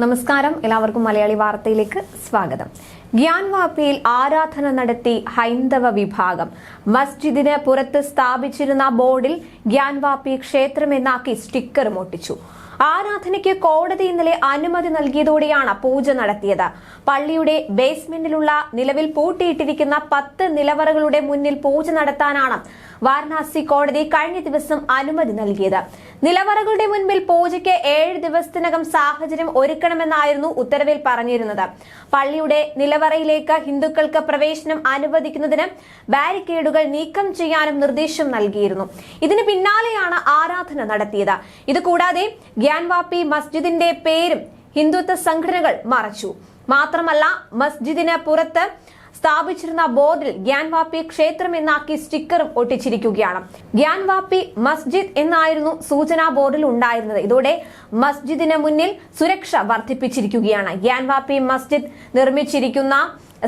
നമസ്കാരം, എല്ലാവർക്കും മലയാളി വാർത്തയിലേക്ക് സ്വാഗതം. ഗ്യാൻവാപ്പിയിൽ ആരാധന നടത്തി ഹൈന്ദവ വിഭാഗം. മസ്ജിദിന് പുറത്ത് സ്ഥാപിച്ചിരുന്ന ബോർഡിൽ ഗ്യാൻവാപ്പി ക്ഷേത്രമെന്നാക്കി സ്റ്റിക്കറും ഒട്ടിച്ചു. ആരാധനയ്ക്ക് കോടതി ഇന്നലെ അനുമതി നൽകിയതോടെയാണ് പൂജ നടത്തിയത്. പള്ളിയുടെ ബേസ്മെന്റിലുള്ള നിലവിൽ പൂട്ടിയിട്ടിരിക്കുന്ന 10 നിലവറകളുടെ മുന്നിൽ പൂജ നടത്താനാണ് വാരണാസി കോടതി കഴിഞ്ഞ ദിവസം അനുമതി നൽകിയത്. നിലവറകളുടെ മുൻപിൽ പൂജയ്ക്ക് 7 ദിവസത്തിനകം സാഹചര്യം ഒരുക്കണമെന്നായിരുന്നു ഉത്തരവിൽ പറഞ്ഞിരുന്നത്. പള്ളിയുടെ നിലവറയിലേക്ക് ഹിന്ദുക്കൾക്ക് പ്രവേശനം അനുവദിക്കുന്നതിന് ബാരിക്കേഡുകൾ നീക്കം ചെയ്യാനും നിർദ്ദേശം നൽകിയിരുന്നു. ഇതിന് പിന്നാലെയാണ് ആരാധന നടത്തിയത്. ഇതുകൂടാതെ ഗ്യാൻവാപ്പി മസ്ജിദിന്റെ പേരും ഹിന്ദുത്വ സംഘടനകൾ മറച്ചു. മാത്രമല്ല, മസ്ജിദിന് പുറത്ത് സ്ഥാപിച്ചിരുന്ന ബോർഡിൽ ഗ്യാൻവാപ്പി ക്ഷേത്രം എന്നാക്കി സ്റ്റിക്കറും ഒട്ടിച്ചിരിക്കുകയാണ്. ഗ്യാൻവാപ്പി മസ്ജിദ് എന്നായിരുന്നു സൂചനാ ബോർഡിൽ ഉണ്ടായിരുന്നത്. ഇതോടെ മസ്ജിദിന് മുന്നിൽ സുരക്ഷ വർദ്ധിപ്പിച്ചിരിക്കുകയാണ്. ഗ്യാൻവാപ്പി മസ്ജിദ് നിർമ്മിച്ചിരിക്കുന്ന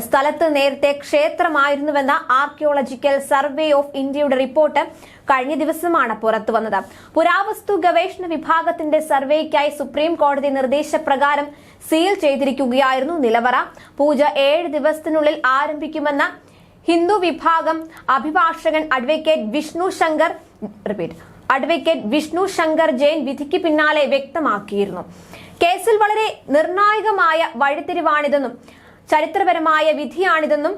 സ്ഥലത്ത് നേരത്തെ ക്ഷേത്രമായിരുന്നുവെന്ന ആർക്കിയോളജിക്കൽ സർവേ ഓഫ് ഇന്ത്യയുടെ റിപ്പോർട്ട് കഴിഞ്ഞ ദിവസമാണ് പുറത്തു വന്നത്. പുരാവസ്തു ഗവേഷണ വിഭാഗത്തിന്റെ സർവേക്കായി സുപ്രീം കോടതി നിർദ്ദേശപ്രകാരം സീൽ ചെയ്തിരിക്കുകയായിരുന്നു നിലവറ. പൂജ 7 ദിവസത്തിനുള്ളിൽ ആരംഭിക്കുമെന്ന് ഹിന്ദു വിഭാഗം അഭിഭാഷകൻ അഡ്വക്കേറ്റ് വിഷ്ണു ശങ്കർ ജെയിൻ വിധിക്ക് പിന്നാലെ വ്യക്തമാക്കിയിരുന്നു. കേസിൽ വളരെ നിർണായകമായ വഴിത്തിരിവാണിതെന്നും ചരിത്രപരമായ വിധിയാണിതെന്നും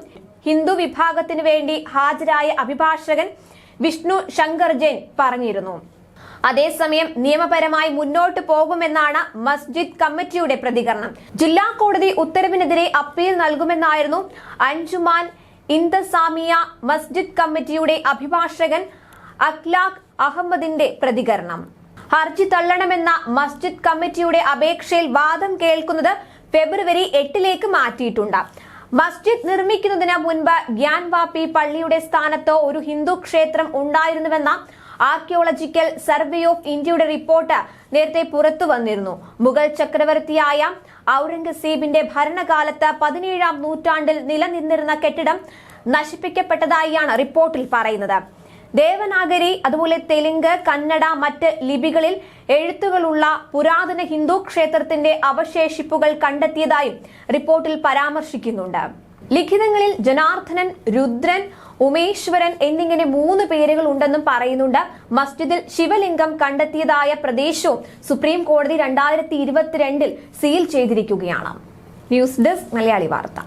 ഹിന്ദു വിഭാഗത്തിനു വേണ്ടി ഹാജരായ അഭിഭാഷകൻ വിഷ്ണു ശങ്കർ ജെയിൻ പറഞ്ഞിരുന്നു. അതേസമയം നിയമപരമായി മുന്നോട്ട് പോകുമെന്നാണ് മസ്ജിദ് കമ്മിറ്റിയുടെ പ്രതികരണം. ജില്ലാ കോടതി ഉത്തരവിനെതിരെ അപ്പീൽ നൽകുമെന്നായിരുന്നു അഞ്ജുമാൻ ഇന്തസാമിയ മസ്ജിദ് കമ്മിറ്റിയുടെ അഭിഭാഷകൻ അഖ്ലാഖ് അഹമ്മദിന്റെ പ്രതികരണം. ഹർജി തള്ളണമെന്ന മസ്ജിദ് കമ്മിറ്റിയുടെ അപേക്ഷയിൽ വാദം കേൾക്കുന്നത് ഫെബ്രുവരി 8 മാറ്റിയിട്ടുണ്ട്. മസ്ജിദ് നിർമ്മിക്കുന്നതിന് മുൻപ് ഗ്യാൻവാപ്പി പള്ളിയുടെ സ്ഥാനത്ത് ഒരു ഹിന്ദു ക്ഷേത്രം ഉണ്ടായിരുന്നുവെന്ന ആർക്കിയോളജിക്കൽ സർവേ ഓഫ് ഇന്ത്യയുടെ റിപ്പോർട്ട് നേരത്തെ പുറത്തു വന്നിരുന്നു. മുഗൾ ചക്രവർത്തിയായ ഔറംഗസീബിന്റെ ഭരണകാലത്ത് 17ാം നൂറ്റാണ്ടിൽ നിലനിന്നിരുന്ന കെട്ടിടം നശിപ്പിക്കപ്പെട്ടതായാണ് റിപ്പോർട്ടിൽ പറയുന്നത്. ദേവനാഗരി, അതുപോലെ തെലുങ്ക്, കന്നഡ, മറ്റ് ലിപികളിൽ എഴുത്തുകളുള്ള പുരാതന ഹിന്ദു ക്ഷേത്രത്തിന്റെ അവശേഷിപ്പുകൾ കണ്ടെത്തിയതായും റിപ്പോർട്ടിൽ പരാമർശിക്കുന്നുണ്ട്. ലിഖിതങ്ങളിൽ ജനാർദ്ദനൻ, രുദ്രൻ, ഉമേശ്വരൻ എന്നിങ്ങനെ 3 പേരുകൾ ഉണ്ടെന്നും പറയുന്നുണ്ട്. മസ്ജിദിൽ ശിവലിംഗം കണ്ടെത്തിയതായ പ്രദേശവും സുപ്രീം കോടതി 2022 സീൽ ചെയ്തിരിക്കുകയാണ്. ന്യൂസ് ഡെസ്ക് മലയാളി വാർത്ത.